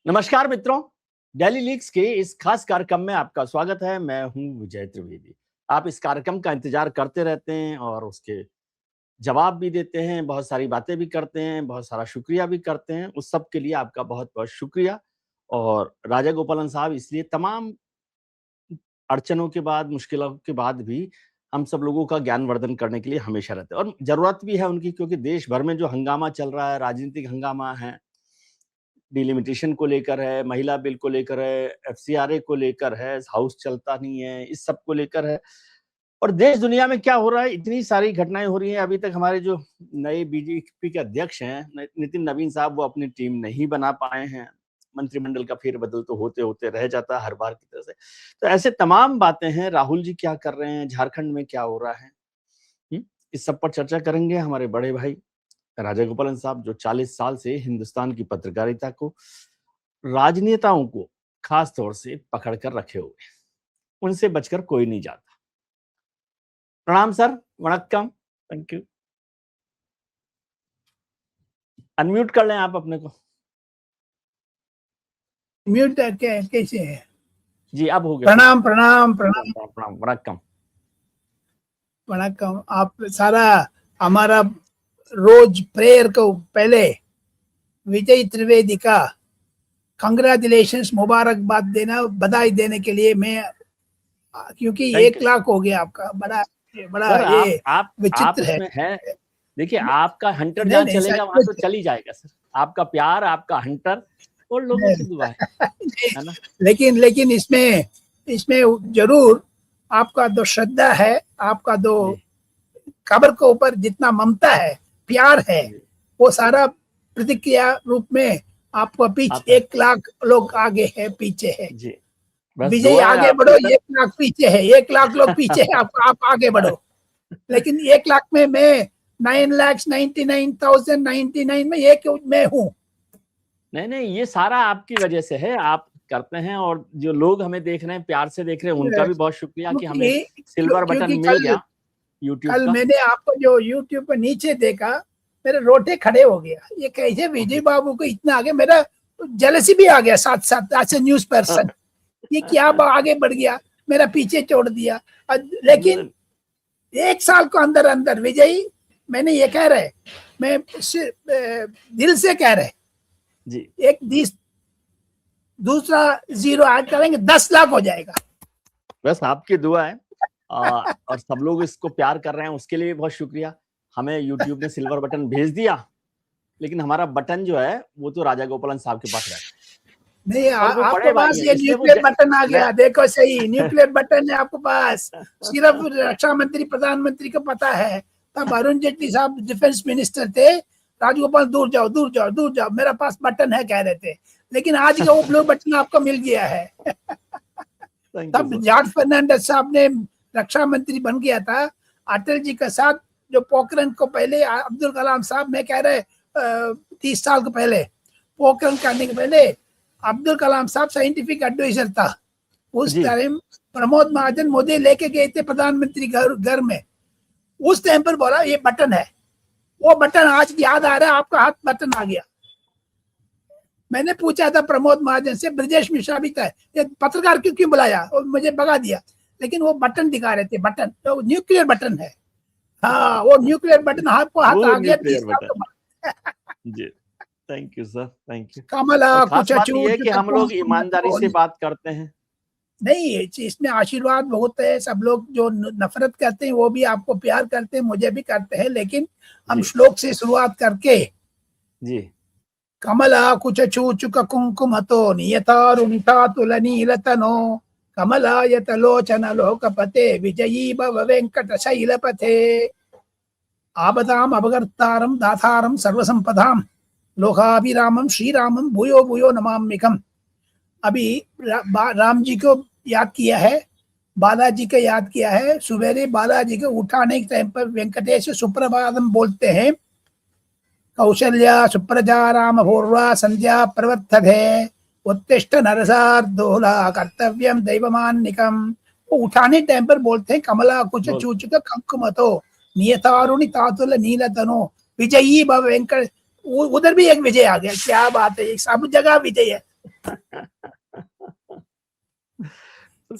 नमस्कार मित्रों, daily leaks के इस खास कार्यक्रम में आपका स्वागत है। मैं हूं विजय त्रिवेदी। आप इस कार्यक्रम का इंतजार करते रहते हैं और उसके जवाब भी देते हैं, बहुत सारी बातें भी करते हैं, बहुत सारा शुक्रिया भी करते हैं। उस सब के लिए आपका बहुत-बहुत शुक्रिया। और राजा गोपालन साहब इसलिए तमाम अड़चनों के बाद, मुश्किलों के बाद भी हम सब लोगों का ज्ञानवर्धन करने के लिए हमेशा रहते हैं और ज़रूरत भी है उनकी, क्योंकि देश भर में जो हंगामा चल रहा है, राजनीतिक हंगामा है, डिलिमिटेशन को लेकर है, महिला बिल को लेकर है, एफसीआरए को लेकर है, हाउस चलता नहीं है, इस सब को लेकर है। और देश दुनिया में क्या हो रहा है, इतनी सारी घटनाएं हो रही हैं। अभी तक हमारे जो नए बीजेपी के अध्यक्ष हैं नितिन नवीन साहब, वो अपनी टीम नहीं बना पाए हैं। मंत्रिमंडल का फेरबदल तो होते होते रह जाता है हर बार की तरह से। तो ऐसे तमाम बातें हैं। राहुल जी क्या कर रहे हैं, झारखंड में क्या हो रहा है, इस सब पर चर्चा करेंगे। हमारे बड़े भाई राजा गोपालन साहब, जो 40 साल से हिंदुस्तान की पत्रकारिता को, राजनेताओं को खास तौर से पकड़ कर रखे हुए, उनसे बचकर कोई नहीं जाता। प्रणाम sir, Vanakkam, thank you. Unmute कर लें आप अपने को। म्यूट कैसे है जी अब हो गया। प्रणाम प्रणाम प्रणाम प्रणाम, वणक्कम वणक्कम। आप सारा हमारा रोज प्रेयर को पहले विजय त्रिवेदी का कंग्रेचुलेशंस, मुबारकबाद देना, बधाई देने के लिए मैं, क्योंकि 1 लाख हो गया आपका। बड़ा बड़ा सर, ये आप विचित्र है। देखिए, आपका हंटर जहाँ चलेगा वहां तो चली जाएगा सर। आपका प्यार, आपका हंटर और लोगों की दुआ है ना। लेकिन इसमें जरूर आपका जो श्रद्धा है, आपका जो खबर के ऊपर जितना ममता है, प्यार है, वो सारा प्रतिक्रिया रूप में आपको पीछे 1 लाख लोग आगे है, पीछे है। विजय आगे बढ़ो, 1 लाख पीछे है, 1 लाख लोग पीछे है, आप आगे बढ़ो। लेकिन 1 लाख में मैं 9,99,099 में एक मैं हूँ। नहीं, ये सारा आपकी वजह से है। आप करते हैं और जो लोग हमें देख रहे हैं, प्यार से देख रहे हैं, उनका भी बहुत शुक्रिया कि हमें सिल्वर बटन मिल गया यूट्यूब कल का। मैंने आपको जो यूट्यूब पर नीचे देखा, मेरे रोटे खड़े हो गया। ये कैसे विजय बाबू को इतना आगे, मेरा जेलसी भी आ गया साथ साथ एज ए न्यूज पर्सन। ये क्या आगे बढ़ गया, मेरा पीछे छोड़ दिया। लेकिन 1 साल को अंदर अंदर विजय, मैंने ये कह रहे, मैं दिल से कह रहे जी, एक दूसरा जीरो ऐड करेंगे, 10 लाख हो जाएगा। बस आपकी दुआ है और सब लोग इसको प्यार कर रहे हैं, उसके लिए बहुत शुक्रिया। हमें यूट्यूब ने सिल्वर बटन भेज दिया, लेकिन हमारा बटन जो है वो तो राजा गोपालन साहब के पास रहता है। नहीं, आपके पास ये न्यूक्लियर बटन आ गया, देखो सही, न्यूक्लियर बटन है आपके पास। सिर्फ रक्षा मंत्री, प्रधानमंत्री को पता है। तब अरुण जेटली साहब डिफेंस मिनिस्टर थे, राजगोपाल दूर जाओ दूर जाओ दूर जाओ, मेरा पास बटन है कह रहे थे। लेकिन आज का वो ब्लू बटन आपको मिल गया है। तब जॉर्ज फर्नांडिस साहब ने रक्षा मंत्री बन गया था अटल जी के साथ, जो पोखरण को पहले अब्दुल कलाम साहब, मैं कह रहे 30 साल को पहले, पोखरण करने के पहले अब्दुल कलाम साहब साइंटिफिक एडवाइजर था। उस टाइम प्रमोद महाजन मोदी लेके गए थे प्रधानमंत्री घर में। उस टाइम पर बोला ये बटन है, वो बटन आज याद आ रहा है, आपका हाथ बटन आ गया। मैंने पूछा था प्रमोद महाजन से, ब्रजेश मिश्रा भी था, ये पत्रकार क्यों बुलाया, और मुझे भगा दिया। लेकिन वो बटन दिखा रहे थे, बटन तो न्यूक्लियर बटन है। हाँ, वो न्यूक्लियर बटन आपको हाथ आ गया। जी, thank you sir, thank you. कमला खास बात ये है कि हम लोग ईमानदारी से बात करते हैं। नहीं, इसमें आशीर्वाद बहुत है। सब लोग जो नफरत करते हैं वो भी आपको प्यार करते हैं, मुझे भी करते हैं। लेकिन हम श्लोक से शुरुआत करके, जी, कमला कुचूचुक कुंकुमतो नियतारुणिता तुलनीलतनो कमलायत लोचन लोकपते विजयी भव वेंकट शैलपथे आबदाम अवगर्तारम दातारम सर्वसंपदाम लोकाभिरामम श्रीरामम भूयो भूयो नमाम्यहम्। अभी राम जी को याद किया है, बालाजी को याद किया है। सुबेरे बालाजी को उठाने के टाइम पर वेंकटेश सुप्रभातम बोलते हैं। कौशल्या सुप्रजा राम पूर्वा संध्या प्रवर्तते उत्तिष्ठ नरसार्दूला कर्तव्यम दैवमान्निकम। वो उठाने टाइम पर बोलते हैं कमला कुछ चूचुक कंकुमतो नियतारुणि तातुल नीलतनो विजयी भव वेंकट। उधर भी एक विजय आ गया। क्या बात है, सब जगह विजय है।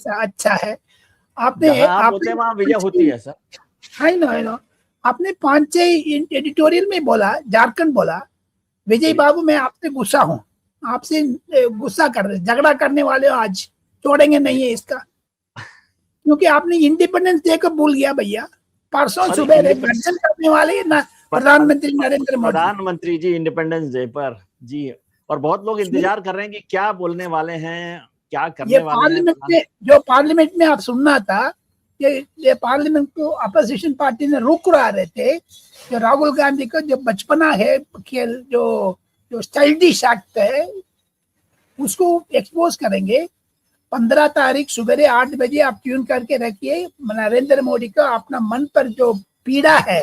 अच्छा है। आपने जहां आप होते आपने हैं वहां विजय होती है सर। आई नो आपने 5-6 एडिटोरियल में बोला, झारखंड बोला। विजय बाबू, मैं आपसे गुस्सा हूँ, आपसे गुस्सा कर रहे, झगड़ा करने वाले हो, आज छोड़ेंगे नहीं है इसका, क्योंकि आपने इंडिपेंडेंस डे को भूल गया भैया। परसों सुबह गर्जन करने वाले ना प्रधानमंत्री नरेंद्र मोदी, प्रधानमंत्री जी इंडिपेंडेंस डे पर जी, और बहुत लोग इंतजार कर रहे हैं कि क्या बोलने वाले हैं, क्या करने वाले हैं। जो पार्लियामेंट में आप सुनना था, ये पार्लियामेंट को अपोजिशन पार्टी ने रोक रहा रहे थे, जो राहुल गांधी का जो बचपना है, खेल जो चाइल्डिश एक्ट है, उसको एक्सपोज करेंगे। 15 तारीख सुबह 8 बजे आप ट्यून करके रखिए। नरेंद्र मोदी का अपना मन पर जो पीड़ा है,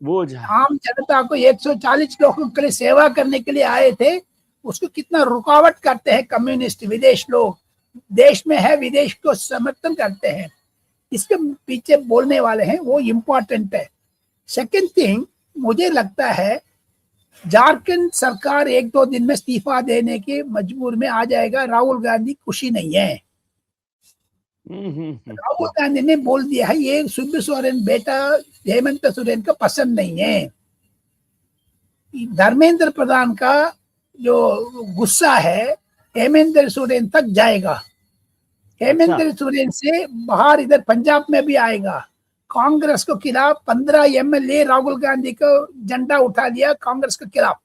वो आम जनता को 140 लोगों के लिए सेवा करने के लिए आए थे, उसको कितना रुकावट करते हैं कम्युनिस्ट विदेश लोग, देश में है विदेश को समर्थन करते हैं, इसके पीछे बोलने वाले हैं, वो इम्पोर्टेंट है। सेकंड थिंग, मुझे लगता है झारखंड सरकार 1-2 दिन में इस्तीफा देने के मजबूर में आ जाएगा। राहुल गांधी खुशी नहीं है। राहुल गांधी ने बोल दिया है ये शिबू सोरेन बेटा हेमंत सोरेन को पसंद नहीं है। धर्मेंद्र प्रधान का जो गुस्सा है हेमंत सोरेन तक जाएगा। हेमंत सोरेन से बाहर इधर पंजाब में भी आएगा। कांग्रेस को खिलाफ 15 एमएलए राहुल गांधी को झंडा उठा लिया कांग्रेस के खिलाफ।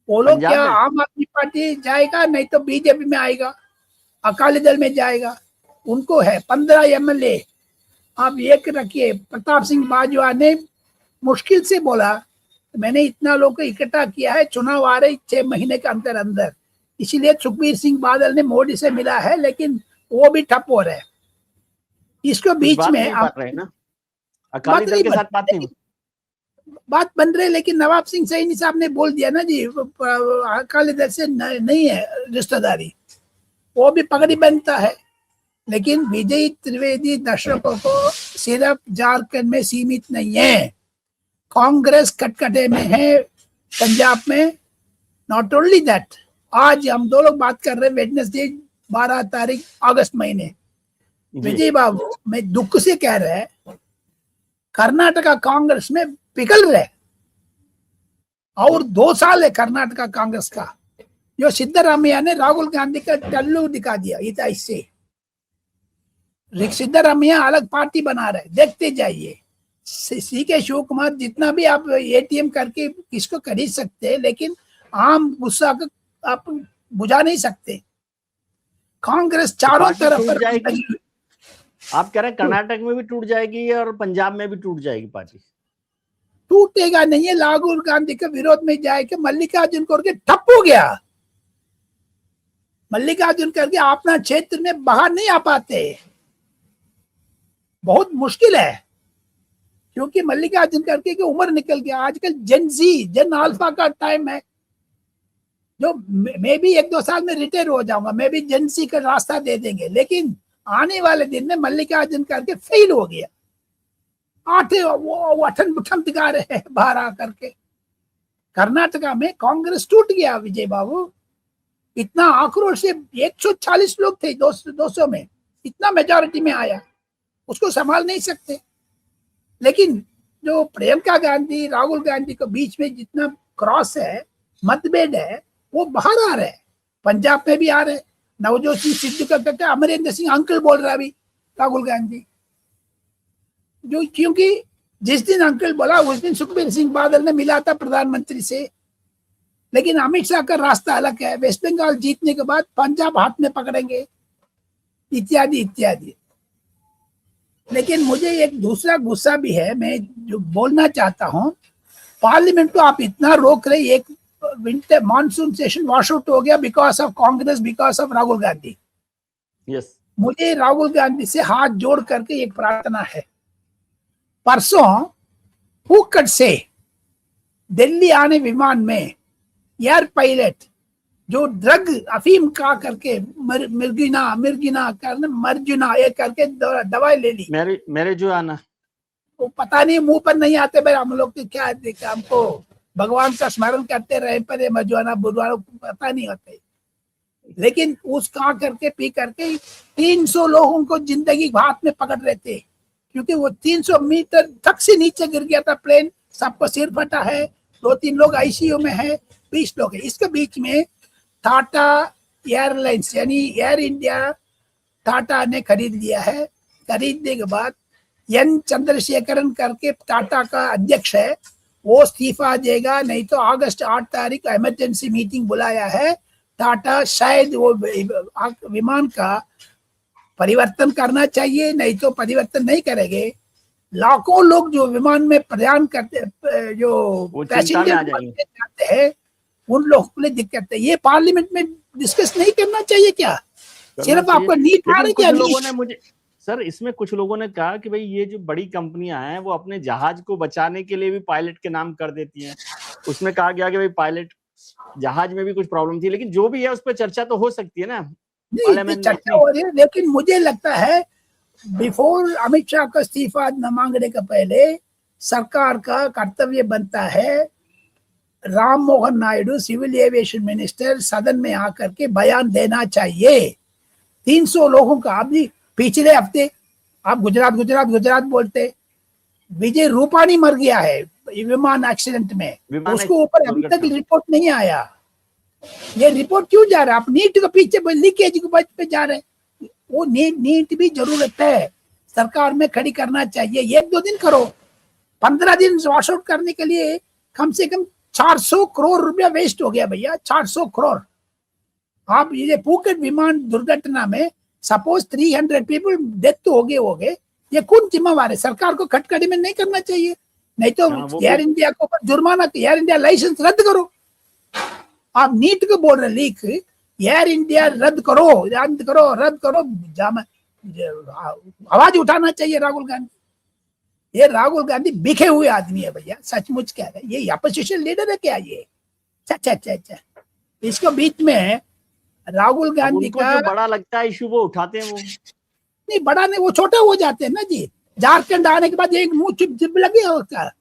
वो लोग क्या आम आदमी पार्टी जाएगा, नहीं तो बीजेपी में आएगा, अकाली दल में जाएगा। उनको है 15 एमएलए। आप एक रखिए, प्रताप सिंह बाजवा ने मुश्किल से बोला मैंने इतना लोग को इकट्ठा किया है, चुनाव आ रहे 6 महीने के अंदर अंदर, इसीलिए सुखबीर सिंह बादल ने मोदी से मिला है, लेकिन वो भी ठप हो रहे हैं। इसको बीच में आप अकाली दल के साथ बात बन रहे, लेकिन नवाब सिंह सैनी साहब ने बोल दिया ना जी अकाली दल से नहीं है रिश्तेदारी, वो भी पगड़ी बनता है। लेकिन विजय त्रिवेदी दर्शकों को सिर्फ झारखंड में सीमित नहीं है, कांग्रेस कटकटे में है पंजाब में। नॉट ओनली दैट, आज हम 2 लोग बात कर रहे हैं वेडनेसडे 12 तारीख अगस्त महीने। विजय बाबू मैं दुख से कह रहे हैं कर्नाटका कांग्रेस में पिघल रहे, और 2 साल है कर्नाटका कांग्रेस का। जो सिद्धरामैया ने राहुल गांधी का टल्लू दिखा दिया, इससे सिद्धरामैया अलग पार्टी बना रहे, देखते जाइए। सीके शिव कुमार जितना भी आप एटीएम करके किसको खरीद सकते हैं, लेकिन आम गुस्सा को आप बुझा नहीं सकते। कांग्रेस चारों तरफ आप कह रहे हैं कर्नाटक में भी टूट जाएगी और पंजाब में भी टूट जाएगी पार्टी। टूटेगा नहीं है, राहुल गांधी के विरोध में जाएगा। मल्लिकार्जुन खड़गे ठप हो गया। मल्लिकार्जुन खड़गे अपना क्षेत्र में बाहर नहीं आ पाते, बहुत मुश्किल है, क्योंकि मल्लिकार्जुन खड़गे की उम्र निकल गया। आजकल जन अल्फा का टाइम है, जो मैं भी 1-2 साल में रिटायर हो जाऊंगा, मैं भी जेनसी का रास्ता दे देंगे। लेकिन आने वाले दिन में मल्लिकार्जुन खड़गे फेल हो गया, वो अठन बुठन दिखा रहे हैं बाहर आकर के। कर्नाटका में कांग्रेस टूट गया विजय बाबू। इतना आक्रोश से 140 लोग थे 200 में, इतना मेजॉरिटी में आया, उसको संभाल नहीं सकते। लेकिन जो प्रियंका गांधी राहुल गांधी के बीच में जितना क्रॉस है, मतभेद है, वो बाहर आ रहे हैं। पंजाब में भी आ रहे, नवजोत सिंह सिद्धू का अमरिंदर सिंह अंकल बोल रहा अभी राहुल गांधी, जो क्योंकि जिस दिन अंकल बोला उस दिन सुखबीर सिंह बादल ने मिला था प्रधानमंत्री से। लेकिन अमित शाह का रास्ता अलग है, वेस्ट बंगाल जीतने के बाद पंजाब हाथ में पकड़ेंगे, इत्यादि इत्यादि। लेकिन मुझे एक दूसरा गुस्सा भी है, मैं जो बोलना चाहता हूं, पार्लियामेंट को आप इतना रोक रहे, एक winter monsoon session wash out हो गया because of Congress, because of Rahul Gandhi. Yes, मुझे राहुल गांधी से हाथ जोड़ करके एक प्रार्थना है, परसों फूकट से दिल्ली आने विमान में एयर पायलट जो ड्रग अफीम का करके मिर्गिना करने मर्जुना ये करके दवाई ले ली, मेरे जो आना वो पता नहीं मुंह पर नहीं आते भाई। हम लोग क्या देखा, हमको भगवान का स्मरण करते रहे पर मजुआना बुधवार पता नहीं होते। लेकिन उस खा करके पी करके 300 लोगों को जिंदगी हाथ में पकड़ रहे थे, क्योंकि वो 300 मीटर तक से नीचे गिर गया था प्लेन, सबको सिर फटा है, 2-3 लोग आईसीयू में है, 20 लोग है। इसके बीच में टाटा एयरलाइंस यानी एयर इंडिया टाटा ने खरीद लिया है। खरीदने के बाद एन चंद्रशेखरन करके टाटा का अध्यक्ष है, वो इस्तीफा देगा, नहीं तो अगस्त 8 तारीख इमरजेंसी मीटिंग बुलाया है। टाटा शायद वो विमान का परिवर्तन करना चाहिए, नहीं तो परिवर्तन नहीं करेंगे। लाखों लोग जो विमान में प्रयाण करते, जो पैसेंजर जाते हैं, उन लोगों के लिए दिक्कत है। ये पार्लियामेंट में डिस्कस नहीं करना चाहिए क्या? सिर्फ आपको नीट आ रही है। लोगों ने मुझे सर इसमें कुछ लोगों ने कहा कि भाई ये जो बड़ी कंपनियां हैं वो अपने जहाज को बचाने के लिए भी पायलट के नाम कर देती हैं। उसमें कहा गया कि भाई पायलट जहाज में भी कुछ प्रॉब्लम थी, लेकिन जो भी है उस पर चर्चा तो हो सकती है ना। नहीं, चर्चा हो रही है, लेकिन मुझे लगता है बिफोर अमित शाह का इस्तीफा न मांगने का पहले सरकार का कर्तव्य बनता है, Ram Mohan Naidu civil aviation minister सदन में आकर के बयान देना चाहिए। 300 लोगों का, अभी पिछले हफ्ते आप गुजरात गुजरात गुजरात बोलते, विजय रूपाणी मर गया है विमान एक्सीडेंट में, उसको ऊपर अभी तक रिपोर्ट नहीं आया। ये रिपोर्ट क्यों जा रहा है? आप नीट के पीछे लीकेज के बच पे जा रहे हैं। वो नीट भी जरूरत है, सरकार में खड़ी करना चाहिए। 1-2 दिन करो, 15 दिन वॉश आउट करने के लिए कम से कम 400 करोड़ रुपया वेस्ट हो गया भैया, 400 करोड़। आप ये फुकेट विमान दुर्घटना में सपोज 300 पीपल डेथ तो हो गए, ये कौन जिम्मेवार है? सरकार को कटकटी में नहीं करना चाहिए, नहीं तो एयर इंडिया को जुर्माना, एयर इंडिया लाइसेंस रद्द करो। आप नीट को बोल रहे लीक, एयर इंडिया रद्द करो, रद्द करो, रद्द करो। आवाज उठाना चाहिए राहुल गांधी। ये राहुल गांधी बिखे हुए आदमी है भैया, सचमुच कह रहे हैं। ये अपोजिशन लीडर है क्या ये? अच्छा। इसको बीच में राहुल गांधी का जो बड़ा लगता है इशू वो उठाते हैं, वो नहीं बड़ा नहीं, वो छोटा हो जाते हैं ना जी। झारखंड आने के बाद एक मुंह जिब लगे होता,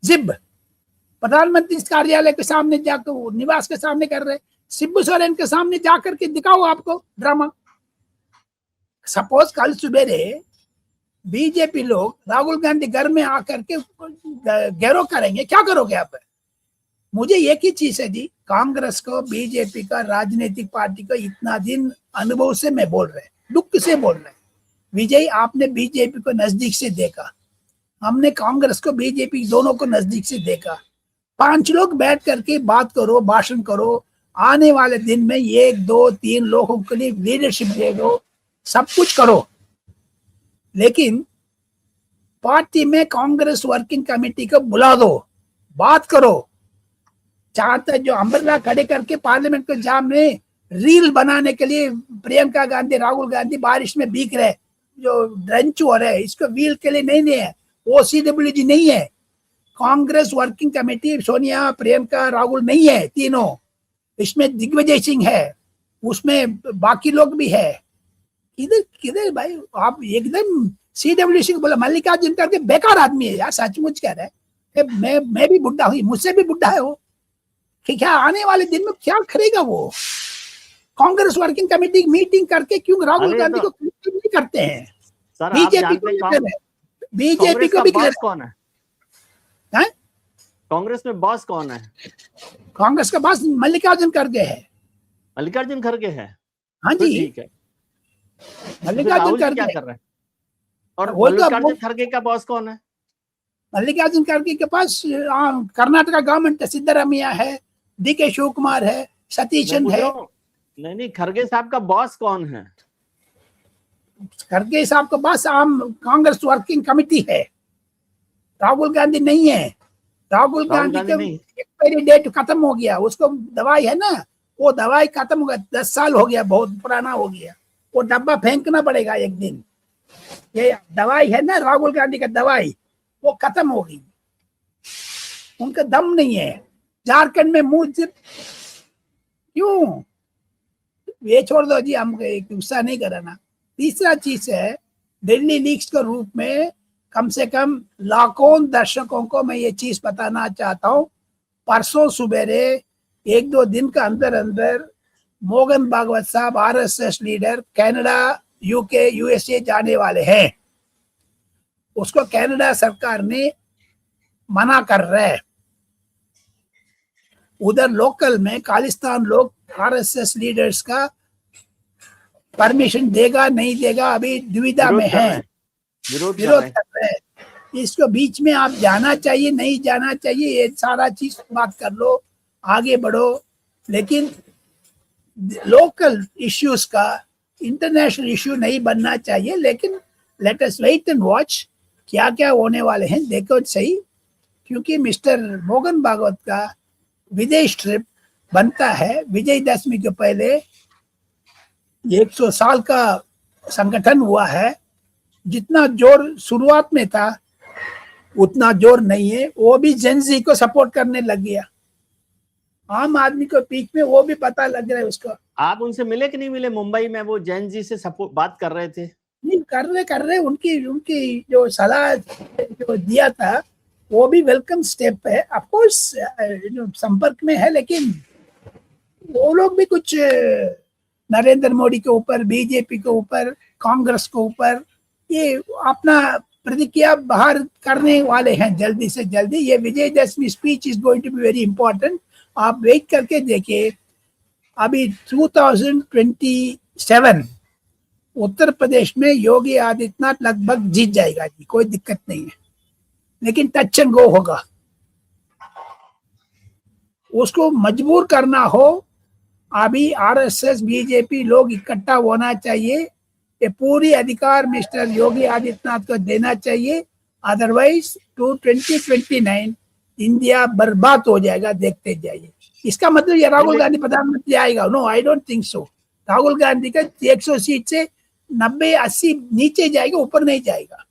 जिब प्रधानमंत्री कार्यालय के सामने जाकर, निवास के सामने कर रहे, शिबू सोरेन के सामने जाकर के दिखाओ आपको ड्रामा। सपोज कल सुबेरे बीजेपी लोग राहुल गांधी घर में आकर के घेराव करेंगे, क्या करोगे आप? मुझे एक ही चीज है जी, कांग्रेस को, बीजेपी का, राजनीतिक पार्टी का इतना दिन अनुभव से मैं बोल रहे, दुख से बोल रहे। विजय, आपने बीजेपी को नजदीक से देखा, हमने कांग्रेस को, बीजेपी दोनों को नजदीक से देखा। 5 लोग बैठ करके बात करो, भाषण करो, आने वाले दिन में 1-2-3 लोगों के लिए लीडरशिप दे दो, सब कुछ करो। लेकिन पार्टी में कांग्रेस वर्किंग कमेटी को बुला दो, बात करो। चाहते जो अम्ब्रेला खड़े करके पार्लियामेंट के जाम में रील बनाने के लिए प्रियंका गांधी, राहुल गांधी बारिश में भीग रहे, जो ड्रेंच हो रहे, इसको व्हील के लिए नहीं है, OCWG नहीं है, कांग्रेस वर्किंग कमेटी सोनिया, प्रियंका, राहुल नहीं है तीनों, इसमें दिग्विजय सिंह है, उसमें बाकी लोग भी है। किधर भाई आप एकदम CWC को बोला मल्लिकार्जुन करके बेकार आदमी है यार, सचमुच कह रहे हैं। मैं भी बुढ़ा हुई, मुझसे भी बुढ़ा है वो, क्या आने वाले दिन में क्या करेगा वो? कांग्रेस वर्किंग कमेटी की मीटिंग करके क्यों राहुल गांधी को नहीं करते हैं? बीजेपी को भी बॉस कौन है? कांग्रेस में बॉस कौन है? कांग्रेस का बॉस मल्लिकार्जुन खड़गे है। मल्लिकार्जुन खड़गे है, हाँ जी, ठीक है। मल्लिकार्जुन खड़गे क्या कर रहे हैं? और मल्लिकार्जुन खड़गे का बॉस कौन है? मल्लिकार्जुन खड़गे के पास कर्नाटका गवर्नमेंट है, सिद्धरामैया है, DK शिवकुमार है, सतीशन है। नहीं, खड़गे साहब का बॉस कौन है? खड़गे साहब का बॉस आम कांग्रेस वर्किंग कमेटी है, राहुल गांधी नहीं है। राहुल गांधी का एक्सपायरी डेट खत्म हो गया, उसको दवाई है ना, वो दवाई खत्म हो गया, 10 साल हो गया, बहुत पुराना हो गया, वो डब्बा फेंकना पड़ेगा एक दिन। ये दवाई है ना राहुल गांधी का दवाई, वो खत्म हो गई, उनका दम नहीं है। झारखंड में मुंह क्यों, ये छोड़ दो जी, हम गुस्सा नहीं कराना। तीसरा चीज है, दिल्ली लीक्स के रूप में कम से कम लाखों दर्शकों को मैं ये चीज बताना चाहता हूँ। परसों सुबेरे 1-2 दिन के अंदर अंदर मोहन भागवत साहब RSS leader Canada, UK, USA जाने वाले हैं। उसको कनाडा सरकार ने मना कर रहा है। उधर लोकल में खालिस्तान लोग आरएसएस लीडर्स का परमिशन देगा नहीं देगा अभी दुविधा में है, विरोध कर रहे हैं। इसको बीच में आप जाना चाहिए नहीं जाना चाहिए, ये सारा चीज बात कर लो, आगे बढ़ो, लेकिन लोकल इश्यूज का इंटरनेशनल इश्यू नहीं बनना चाहिए। लेकिन let us wait and watch क्या क्या होने वाले हैं, देखो सही, क्योंकि मिस्टर मोहन भागवत का विदेश ट्रिप बनता है विजयदशमी के पहले। 100 साल का संगठन हुआ है, जितना जोर शुरुआत में था उतना जोर नहीं है। वो भी जेनजी को सपोर्ट करने लग गया, आम आदमी को पीक में वो भी पता लग रहा है उसको। आप उनसे मिले कि नहीं मिले? मुंबई में वो जेनजी से सपोर्ट बात कर रहे थे। नहीं कर रहे उनकी जो सलाह जो दिया था वो भी वेलकम स्टेप है। ऑफ कोर्स संपर्क में है, लेकिन वो लोग भी कुछ नरेंद्र मोदी के ऊपर, बीजेपी के ऊपर, कांग्रेस के ऊपर ये अपना प्रतिक्रिया बाहर करने वाले हैं जल्दी से जल्दी। ये Vijayadashami speech is going to be very important, आप वेट करके देखिए। अभी 2027 उत्तर प्रदेश में योगी आदित्यनाथ लगभग जीत जाएगा जी, कोई दिक्कत नहीं है, लेकिन टच एंड गो होगा। उसको मजबूर करना हो, अभी आरएसएस बीजेपी लोग इकट्ठा होना चाहिए, ये पूरी अधिकार मिस्टर योगी आदित्यनाथ को देना चाहिए। अदरवाइज 2029 इंडिया बर्बाद हो जाएगा, देखते जाइए। इसका मतलब ये राहुल गांधी प्रधानमंत्री आएगा? No, I don't think so. Rahul Gandhi का 100 सीट से 90-80 नीचे जाएगा, ऊपर नहीं जाएगा।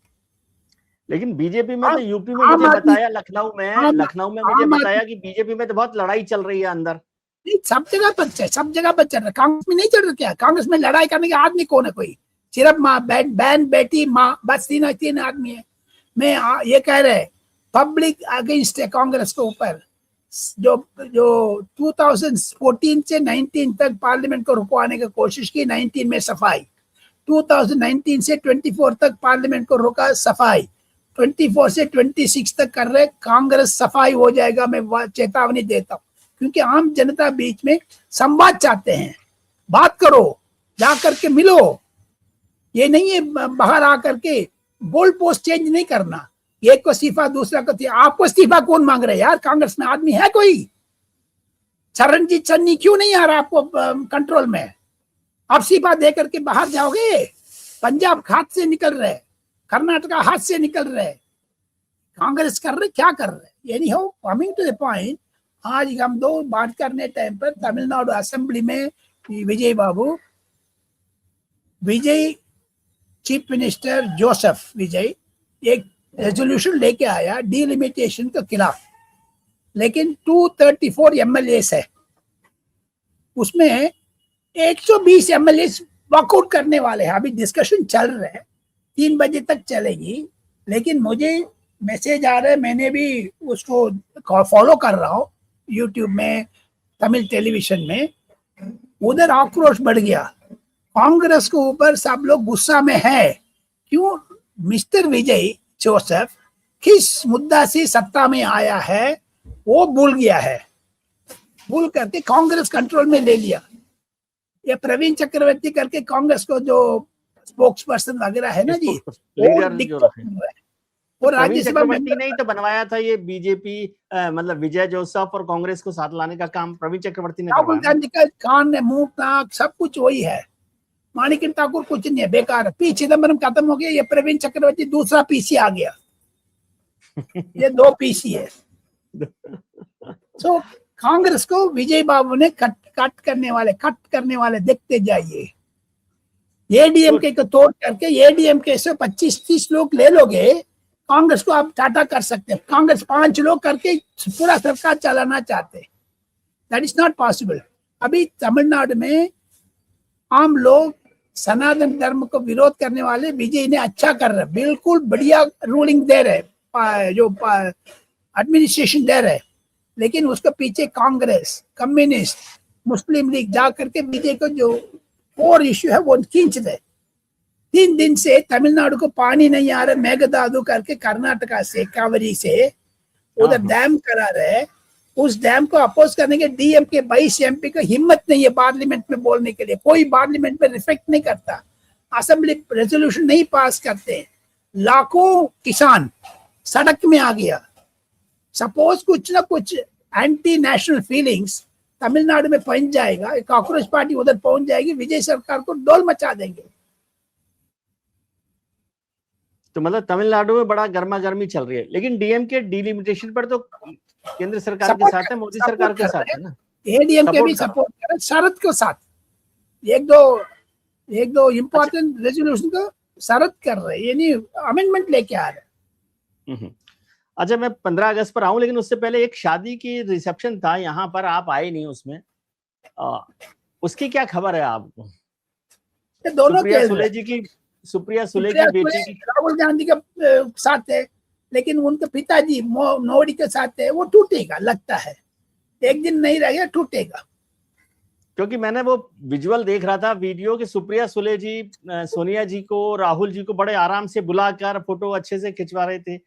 लेकिन बीजेपी में तो यूपी में मुझे बताया, लखनऊ में मुझे बताया कि बीजेपी में तो बहुत लड़ाई चल रही है अंदर। सब जगह पर चल रहा है, कांग्रेस में नहीं चल रहा क्या? कांग्रेस में लड़ाई करने के आदमी कौन है? कोई सिर्फ माँ, बहन, बेटी, माँ, बस तीन आदमी है। मैं ये कह रहे पब्लिक अगेंस्ट है कांग्रेस के ऊपर। जो 2014 से 19 तक पार्लियामेंट को रुकवाने की कोशिश की, 19 में सफाई, 2019 से 24 तक पार्लियामेंट को रोका, सफाई, 24 से 26 तक कर रहे, कांग्रेस सफाई हो जाएगा, मैं चेतावनी देता हूँ। क्योंकि आम जनता बीच में संवाद चाहते हैं, बात करो, जा करके मिलो। ये नहीं है बाहर आकर के बोल पोस्ट चेंज नहीं करना, एक को इस्तीफा दूसरा को। आपको इस्तीफा कौन मांग रहे हैं यार? कांग्रेस में आदमी है कोई? चरणजीत चन्नी क्यों नहीं आ रहा आपको कंट्रोल में? आप इस्तीफा दे करके बाहर जाओगे? पंजाब हाथ से निकल रहे, कर्नाटका हाथ से निकल रहे, कांग्रेस कर रहे, क्या कर रहे? Anyhow, coming to the point, आज हम दो बात करने टाइम पर तमिलनाडु असेंबली में विजय चीफ मिनिस्टर जोसेफ विजय एक रेजोल्यूशन लेके आया डिलिमिटेशन के खिलाफ, लेकिन 234 एमएलएस है, उसमें 120 एमएलएस वॉकआउट करने वाले हैं। अभी डिस्कशन चल रहा है, 3 बजे तक चलेगी, लेकिन मुझे मैसेज आ रहा है, मैंने भी उसको फॉलो कर रहा हूँ यूट्यूब में, तमिल टेलीविजन में, उधर आक्रोश बढ़ गया कांग्रेस के ऊपर, सब लोग गुस्सा में है। क्यों? मिस्टर विजय जोसेफ किस मुद्दा से सत्ता में आया है वो भूल गया है, भूल करके कांग्रेस कंट्रोल में ले लिया। ये प्रवीण चक्रवर्ती करके कांग्रेस को जो स्पोक्स पर्सन वगैरह है ना जी, वो राज्यसभा में नहीं तो बनवाया था ये बीजेपी, मतलब विजय जोसेफ और कांग्रेस को साथ लाने का काम प्रवीण चक्रवर्ती ने करवाया। राहुल गांधी का कान, मुंह, नाक सब कुछ वही है, माणिक ठाकुर कुछ नहीं है, बेकार है। पी चिदम्बरम खत्म हो गया, ये प्रवीण चक्रवर्ती दूसरा पीसी आ गया, ये 2 पीसी है। तो कांग्रेस को विजय बाबू ने कट करने वाले देखते जाइए। एडीएमके को तोड़ करके एडीएमके से 25-30 लोग ले लोगे, कांग्रेस को आप टाटा कर सकते हैं। कांग्रेस 5 लोग करके पूरा सरकार चलाना चाहते, दैट इज नॉट पॉसिबल। अभी तमिलनाडु में आम लोग सनातन धर्म को विरोध करने वाले विजय ने अच्छा कर रहे, बिल्कुल बढ़िया रूलिंग दे रहे, जो एडमिनिस्ट्रेशन दे रहे, लेकिन उसके पीछे कांग्रेस, कम्युनिस्ट, मुस्लिम लीग जा करके बीजेपी को जो और इश्यू है वो खींच दे। 3 दिन से तमिलनाडु को पानी नहीं आ रहा, मेघदादु करके कर्नाटका से कावेरी से उधर डैम करा रहे। उस डैम को अपोज करने के डीएम के 22 एमपी को हिम्मत नहीं है पार्लियामेंट में बोलने के लिए। कोई पार्लियामेंट में रिफ्लेक्ट नहीं करता, असेंबली रेजोल्यूशन नहीं पास करते। लाखों किसान सड़क में आ गया। सपोज कुछ ना कुछ एंटी नेशनल फीलिंग्स तमिलनाडु में पहुंच जाएगा, कॉकरोच पार्टी उधर पहुंच जाएगी, विजय सरकार को डोल मचा देंगे। तो मतलब तमिलनाडु में बड़ा गर्मा गर्मी चल रही है, लेकिन डीएम के डिलिमिटेशन पर तो केंद्र सरकार के साथ है, मोदी सरकार के साथ है ना। एडीएम के भी सपोर्ट कर रहे, शरत के साथ एक दो इम्पोर्टेंट रेजोल्यूशन को शरत कर रहे, यानी अमेंडमेंट लेके आ रहे। अच्छा, मैं 15 अगस्त पर आऊं, लेकिन उससे पहले एक शादी की रिसेप्शन था यहाँ पर, आप आए नहीं उसमें, उसकी क्या खबर है आपको? दोनों सुप्रिया सुले की बेटी की राहुल गांधी के साथ है, लेकिन उनके पिताजी मोदी के साथ है, वो टूटेगा लगता है, एक दिन नहीं रहेगा, टूटेगा। क्योंकि मैंने वो विजुअल देख रहा था, वीडियो कि सुप्रिया सुले जी सोनिया जी को, राहुल जी को बड़े आराम से बुलाकर फोटो अच्छे से खिंचवा रहे थे,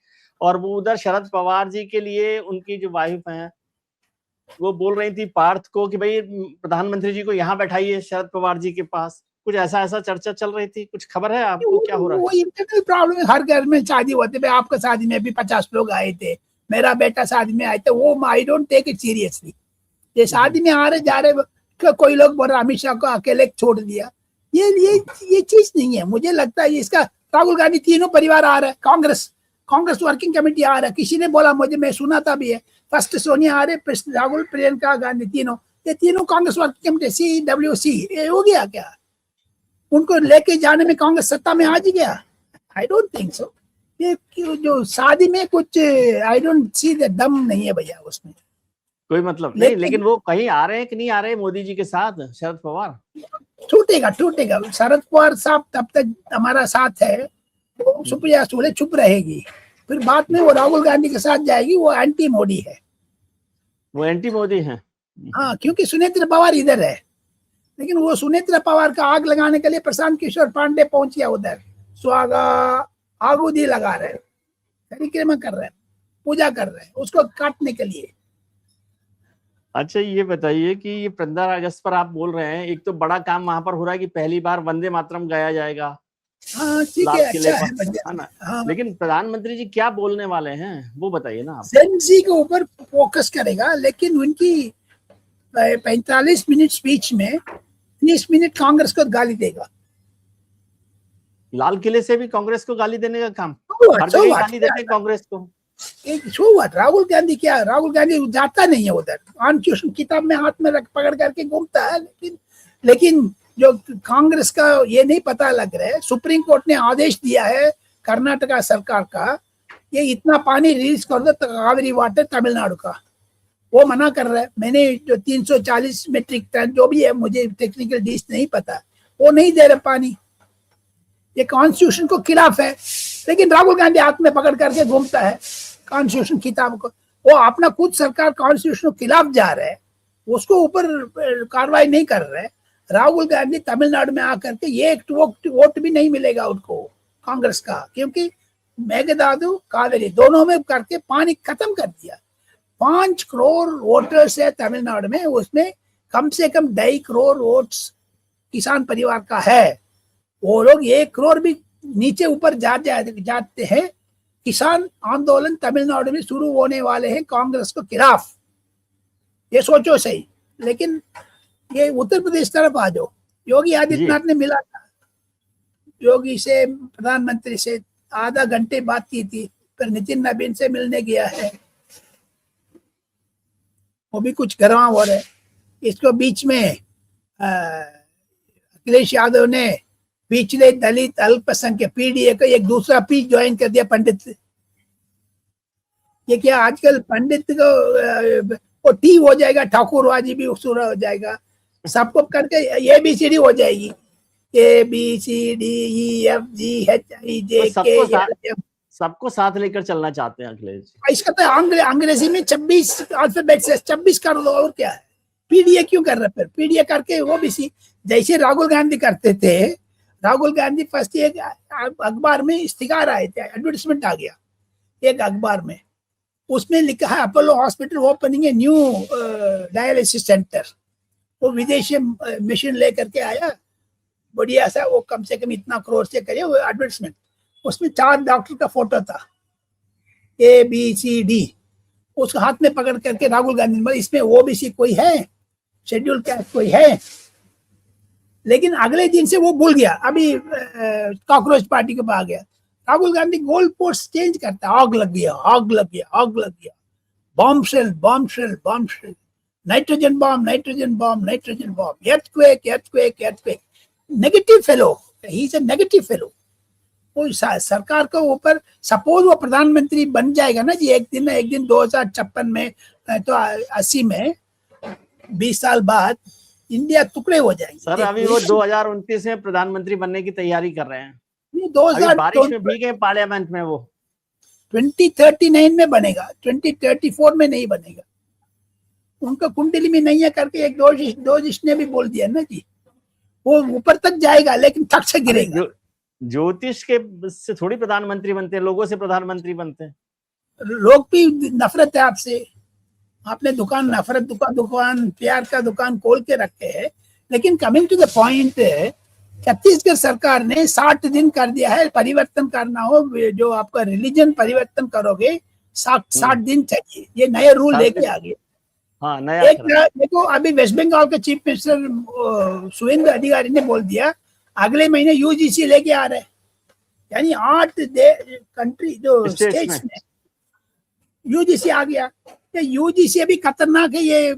और वो उधर शरद पवार जी के लिए उनकी जो वाइफ हैं वो बोल रही थी पार्थ को कि भाई प्रधानमंत्री जी को यहाँ बैठाइए शरद पवार जी के पास। कुछ ऐसा चर्चा चल रही थी, कुछ खबर है आपको क्या हो रहा है? वो इंटरनल प्रॉब्लम है, हर घर में शादी होती है। आपका शादी में भी 50 लोग आए थे, मेरा बेटा शादी में आए थे, वो I don't take it seriously. ये शादी में आ रहे जा रहे, कोई लोग बोल रहे अमित शाह को अकेले छोड़ दिया, ये चीज नहीं है। मुझे लगता है इसका राहुल गांधी तीनों परिवार आ रहा है, कांग्रेस वर्किंग कमेटी आ रहा है। किसी ने बोला मुझे, मैं सुना था भी है, फर्स्ट सोनिया आ रहे, राहुल, प्रियंका गांधी, ये तीनों कांग्रेस वर्किंग कमेटी CWC हो गया क्या? उनको लेके जाने में कांग्रेस सत्ता में आ गया? आई डोंट थिंक सो। ये जो शादी में कुछ आई डोंट सी द दम नहीं है भैया उसमें, कोई मतलब नहीं। लेकिन वो कहीं आ रहे हैं कि नहीं आ रहे मोदी जी के साथ शरद पवार? टूटेगा शरद पवार साहब तब तक हमारा साथ है, सुप्रिया सुले चुप रहेगी, फिर बाद में वो राहुल गांधी के साथ जाएगी, वो एंटी मोदी है, वो एंटी मोदी है। हाँ, क्योंकि सुनेत्र पवार इधर है, लेकिन वो सुनेत्र पवार का आग लगाने के लिए प्रशांत किशोर पांडे पहुंच गया उधर, स्वागा आगुदी लगा रहे, परिक्रमा कर रहे, पूजा कर रहे हैं उसको काटने के लिए। अच्छा, ये बताइए कि ये 15 अगस्त पर आप बोल रहे हैं, एक तो बड़ा काम वहां पर हो रहा है कि पहली बार वंदे मातरम गाया जाएगा। हाँ, ठीक है, अच्छा है। हाँ। लेकिन प्रधानमंत्री जी क्या बोलने वाले हैं वो बताइए ना। जेन-ज़ी के ऊपर फोकस करेगा, लेकिन उनकी 45 मिनट स्पीच में 30 मिनट कांग्रेस को गाली देगा। लाल किले से भी कांग्रेस को गाली देने का काम, हर जगह गाली देते हैं कांग्रेस को। राहुल गांधी जाता नहीं है उधर, कॉन्स्टिट्यूशन किताब में हाथ में पकड़ करके घूमता है, लेकिन जो कांग्रेस का ये नहीं पता लग रहा है। सुप्रीम कोर्ट ने आदेश दिया है कर्नाटका सरकार का, ये इतना पानी रिलीज कर दो कावेरी वाटर तमिलनाडु का, वो मना कर रहा है। मैंने जो 340 मेट्रिक टन जो भी है, मुझे टेक्निकल डिश नहीं पता, वो नहीं दे रहे पानी, ये कॉन्स्टिट्यूशन को खिलाफ है। लेकिन राहुल गांधी हाथ में पकड़ करके घूमता है कॉन्स्टिट्यूशन किताब को, वो अपना खुद सरकार कॉन्स्टिट्यूशन के खिलाफ जा रहे हैं, उसको ऊपर कार्रवाई नहीं कर रहे। राहुल गांधी तमिलनाडु में आकर के एक वोट भी नहीं मिलेगा उनको कांग्रेस का, क्योंकि मेघदादु कावेरी दोनों में करके पानी खत्म कर दिया। 5 करोड़ वोटर्स है तमिलनाडु में, उसमें कम से कम 2.5 करोड़ वोट्स किसान परिवार का है। वो लोग 1 करोड़ भी नीचे ऊपर जाते हैं। किसान आंदोलन तमिलनाडु में शुरू होने वाले हैं कांग्रेस को खिलाफ, ये सोचो सही। लेकिन ये उत्तर प्रदेश तरफ आ जाओ, योगी आदित्यनाथ ने मिला था, योगी से प्रधानमंत्री से आधा घंटे बात की थी, फिर नितिन नवीन से मिलने गया है, वो भी कुछ गरवा हो रहे। इसको बीच में अखिलेश यादव ने पिछले दलित अल्पसंख्यक पीडीए का एक दूसरा पीस ज्वाइन कर दिया, पंडित। ये क्या आजकल पंडित को वो टी हो जाएगा, ठाकुरवाजी भी शुरू हो जाएगा, सबको करके ABCD हो जाएगी, ABCDEFGHIJK, सबको साथ लेकर चलना चाहते हैं अखिलेश। इसका तो अंग्रेजी में 26 अल्फाबेट से 26 कर दो, और क्या है। पीडीए क्यों कर रहे? फिर पीडीए करके ओबीसी जैसे राहुल गांधी करते थे। राहुल गांधी फर्स्ट एक अखबार में इश्तिहार आए थे, एडवर्टाइजमेंट आ गया एक अखबार में, उसमें लिखा है Apollo hospital opening a new dialysis centre. वो विदेशी मशीन लेकर के आया बढ़िया सा, वो कम से कम इतना करोड़ से करे वो एडवर्टाइजमेंट। उसमें 4 डॉक्टर का फोटो था, ABCD, उसको हाथ में पकड़ करके राहुल गांधी ने, इसमें ओबीसी कोई है, शेड्यूल कास्ट कोई है? लेकिन अगले दिन से वो भूल गया, अभी कॉकरोच पार्टी के पास आ गया। Rahul Gandhi goal post change करता, आग लग गया, आग लग गया, आग लग गया, bomb shell, bomb shell, bomb shell, nitrogen bomb, nitrogen bomb, nitrogen bomb, earthquake, earthquake, earthquake। Negative fellow, he is a negative fellow. वो सरकार के ऊपर, सपोज वो प्रधानमंत्री बन जाएगा ना जी एक दिन 2056 में, तो 80 में, 20 साल बाद इंडिया टुकड़े हो जाएंगे। सर अभी वो 2029 में प्रधानमंत्री बनने की तैयारी कर रहे हैं। 2000 बारिश में भीगे पार्लियामेंट में, वो 2039 में बनेगा, 2034 में नहीं बनेगा। उनका कुंडली में नहीं है करके एक दो जिसने भी बोल दिया ना जी, वो ऊपर तक जाएगा लेकिन थक से गिरेगा। ज्योतिष के से थोड़ी प्रधानमंत्री बनते हैं, लोगों से प्रधानमंत्री बनते हैं। लोग भी नफरत है आपसे, आपने दुकान, नफरत दुकान, प्यार का दुकान खोल के रखे है। लेकिन coming to the point, Chhattisgarh सरकार ने 60 दिन कर दिया है। परिवर्तन करना हो, जो आपका रिलीजन परिवर्तन करोगे 60 दिन चाहिए, ये नए रूल लेके आ गए। हाँ, नया एक देखो, अभी वेस्ट बंगाल के चीफ मिनिस्टर सुवेंद्र अधिकारी ने बोल दिया अगले महीने यूजीसी लेके आ रहे हैं, यानी 8 कंट्री जो स्टेट्स में यूजीसी आ गया। यूजीसी अभी खतरनाक है, ये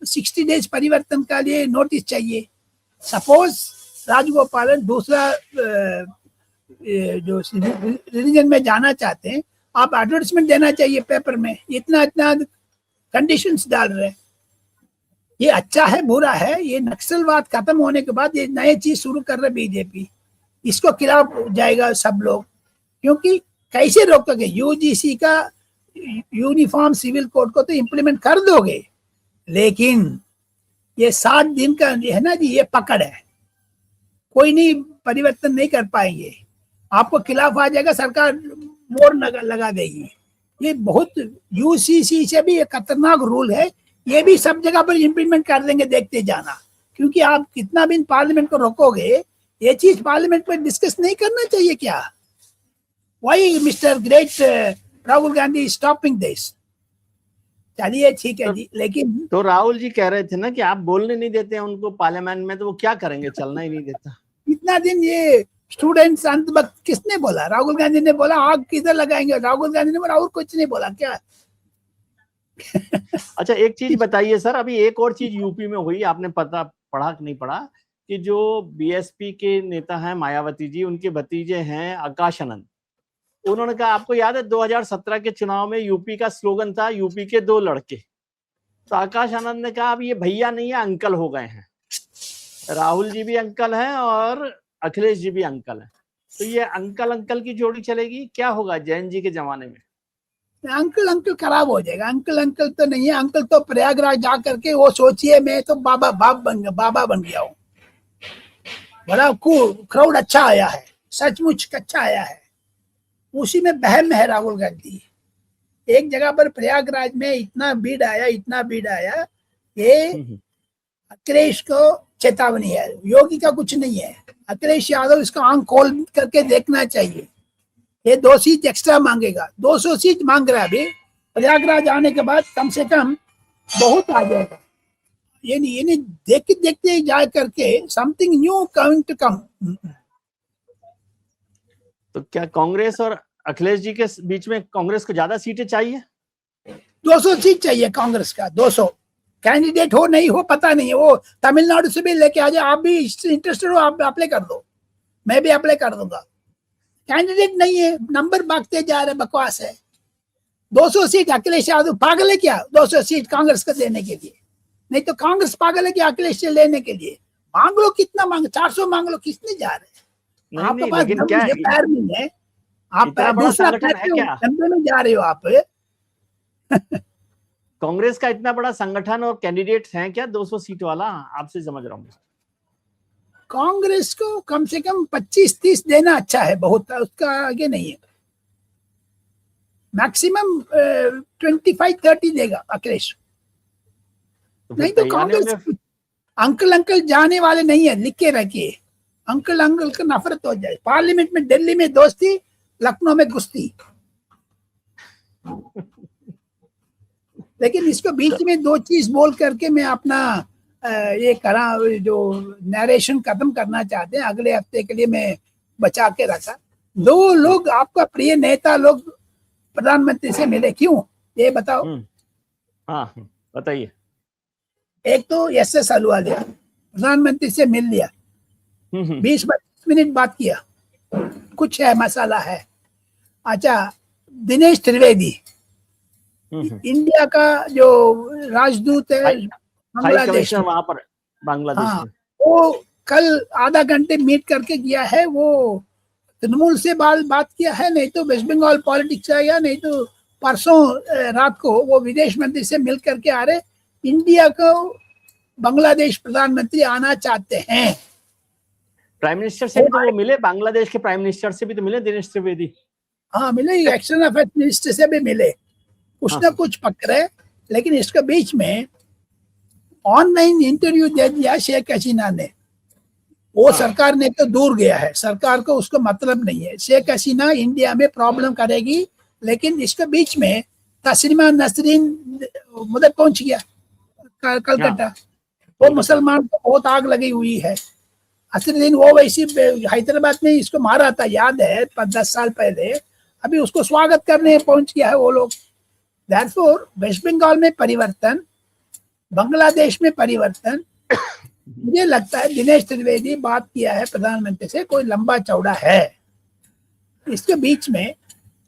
60 डेज परिवर्तन का लिए नोटिस चाहिए। सपोज राजगोपालन दूसरा जो रिलीजन में जाना चाहते हैं, आप एडवर्टाइजमेंट देना चाहिए पेपर में, इतना कंडीशंस डाल रहे हैं। ये अच्छा है बुरा है? ये नक्सलवाद खत्म होने के बाद ये नए चीज शुरू कर रहे बीजेपी, इसको खिलाफ जाएगा सब लोग। क्योंकि कैसे रोकोगे? यूजीसी का यूनिफॉर्म सिविल कोड को तो इम्प्लीमेंट कर दोगे, लेकिन ये 60 दिन का है ना जी, ये पकड़ है, कोई नहीं परिवर्तन नहीं कर पाएंगे, आपको खिलाफ आ जाएगा, सरकार मोर लगा देगी। ये बहुत यूसीसी से भी एक खतरनाक रूल है, ये भी सब जगह पर इम्प्लीमेंट कर देंगे, देखते जाना। क्योंकि आप कितना भी पार्लियामेंट को रोकोगे, ये चीज पार्लियामेंट में डिस्कस नहीं करना चाहिए क्या? Why mister great Rahul Gandhi stopping this? चलिए ठीक है जी, लेकिन तो राहुल जी कह रहे थे ना कि आप बोलने नहीं देते हैं उनको पार्लियामेंट में, तो वो क्या करेंगे? चलना ही नहीं देता। इतना दिन ये स्टूडेंट्स अंत वक्त किसने बोला? राहुल गांधी ने बोला आग किधर लगाएंगे, राहुल गांधी ने बोला, और कुछ नहीं बोला क्या? अच्छा, एक चीज बताइए सर, अभी एक और चीज यूपी में हुई, आपने पढ़ा कि नहीं पढ़ा, कि जो बीएसपी के नेता हैं मायावती जी, उनके भतीजे हैं आकाश आनंद, उन्होंने कहा, आपको याद है 2017 के चुनाव में यूपी का स्लोगन था यूपी के 2 लड़के, तो आकाश आनंद ने कहा अब ये भैया नहीं है, अंकल हो गए हैं। राहुल जी भी अंकल हैं और अखिलेश जी भी अंकल हैं, तो ये अंकल की जोड़ी चलेगी? क्या होगा जैन जी के जमाने में? अंकल खराब हो जाएगा। अंकल तो नहीं है, अंकल तो प्रयागराज जा करके वो सोचिए मैं तो बाबा बन गया हूँ, बड़ा क्राउड अच्छा आया है, सचमुच अच्छा आया है, उसी में बहम है राहुल गांधी। एक जगह पर प्रयागराज में इतना भीड़ आया, ये अखिलेश को चेतावनी है, योगी का कुछ नहीं है। अखिलेश यादव इसका आंख खोल करके देखना चाहिए, ये 2 सीट एक्स्ट्रा मांगेगा, 200 सीट मांग रहा है अभी। प्रयागराज आने के बाद कम से कम बहुत आ जाएगा। ये नहीं देखते जा करके something new coming to come. तो क्या कांग्रेस और अखिलेश जी के बीच में कांग्रेस को ज्यादा सीटें चाहिए? 200 सीट चाहिए कांग्रेस का, 200 कैंडिडेट हो नहीं हो पता नहीं है, वो तमिलनाडु से भी लेके आ जाए। आप भी इंटरेस्टेड हो, आप अप्लाई कर दो, मैं भी अप्लाई कर दूंगा। कैंडिडेट नहीं है, नंबर भागते जा रहे, बकवास है। 200 सीट अखिलेश यादव पागल है क्या 200 सीट कांग्रेस को देने के लिए? नहीं तो कांग्रेस पागल है क्या अखिलेश से लेने के लिए? मांग लो, कितना मांग, 400 मांग लो, किसने जा रहे हैं? आपके पास पैर नहीं है, आप दूसरा में जा रहे हो आप। कांग्रेस का इतना बड़ा संगठन और कैंडिडेट्स हैं क्या 200 सीट वाला? आपसे समझ रहा हूँ। कांग्रेस को कम से कम 25-30 देना अच्छा है, बहुत, उसका आगे नहीं है। मैक्सिमम 25-30 देगा अखिलेश। नहीं तो कांग्रेस अंकल जाने वाले नहीं है, लिख के रखिए। अंकल का नफरत हो जाए। पार्लियामेंट में दिल्ली में दोस्ती, लखनऊ में गुस्ती। लेकिन इसको बीच में दो चीज बोल करके मैं अपना ये करा, जो नरेशन खत्म करना चाहते हैं अगले हफ्ते के लिए मैं बचा के रखा। 2 लोग आपका प्रिय नेता लोग प्रधानमंत्री से मिले, क्यों ये बताओ? हाँ बताइए। एक तो SS अहलूवालिया प्रधानमंत्री से मिल लिया, 20-25 मिनट बात किया, कुछ है मसाला है। अच्छा, दिनेश त्रिवेदी इंडिया का जो राजदूत है बांग्लादेश में, वहां पर बांग्लादेश में, वो कल आधा घंटे मीट करके गया है। वो तृणमूल से बात किया है, नहीं तो वेस्ट बंगाल पॉलिटिक्स आया, नहीं तो परसों रात को वो विदेश मंत्री से मिल करके आ रहे। इंडिया को बांग्लादेश प्रधानमंत्री आना चाहते हैं। प्राइम मिनिस्टर से भी तो वो मिले, बांग्लादेश के प्राइम मिनिस्टर से भी तो मिले दिनेश त्रिवेदी। हाँ मिले, एक्सटर्नल अफेयर्स मिनिस्टर से भी मिले, कुछ ना कुछ पकड़े। लेकिन इसके बीच में ऑनलाइन इंटरव्यू दे दिया शेख हसीना ने। वो सरकार ने तो दूर गया है, सरकार को उसको मतलब नहीं है। शेख हसीना इंडिया में प्रॉब्लम करेगी, लेकिन इसके बीच में तस्लीमा नसरीन मुझे पहुंच गया कलकत्ता। वो मुसलमान को बहुत आग लगी हुई है। असरुद्दीन वो वैसी हैदराबाद में इसको मारा था, याद है 10 साल पहले। अभी उसको स्वागत करने पहुंच गया है वो लोग। Therefore, वेस्ट बंगाल में परिवर्तन, बांग्लादेश में परिवर्तन। मुझे लगता है दिनेश त्रिवेदी बात किया है प्रधानमंत्री से, कोई लंबा चौड़ा है। इसके बीच में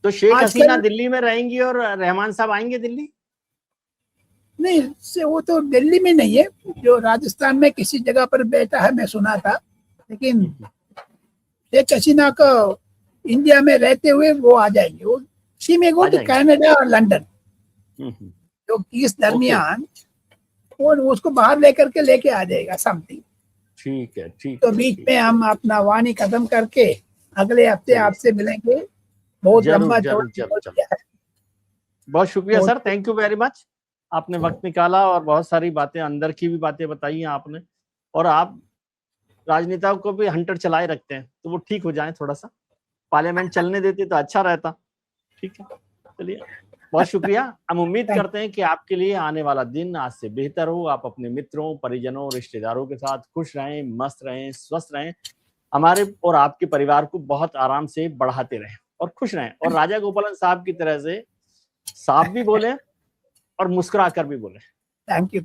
तो शेख हसीना दिल्ली में रहेंगी और रहमान साहब आएंगे दिल्ली? नहीं, वो तो दिल्ली में नहीं है, जो राजस्थान में किसी जगह पर बैठा है, मैं सुना था। लेकिन शेख हसीना को इंडिया में रहते हुए वो आ जाएंगे। वो शी में गो टू कनाडा और लंदन, तो इस दरमियान वो उसको बाहर लेके आ जाएगा समथिंग। ठीक है, ठीक। तो बीच में हम अपना वाणी खत्म करके अगले हफ्ते आपसे मिलेंगे। बहुत लंबा चौड़ा। बहुत शुक्रिया sir, thank you very much. आपने वक्त निकाला और बहुत सारी बातें, अंदर की भी बातें बताई आपने। और आप राजनेताओं को भी हंटर चलाए रखते हैं, तो वो ठीक हो जाए, थोड़ा सा पार्लियामेंट चलने देते तो अच्छा रहता। ठीक है, चलिए, बहुत शुक्रिया। हम उम्मीद करते हैं कि आपके लिए आने वाला दिन आज से बेहतर हो। आप अपने मित्रों, परिजनों, रिश्तेदारों के साथ खुश रहें, मस्त रहें, स्वस्थ रहें। हमारे और आपके परिवार को बहुत आराम से बढ़ाते रहें और खुश रहें। और राजा गोपालन साहब की तरह से साफ भी बोले और मुस्कुरा कर भी बोले। Thank you.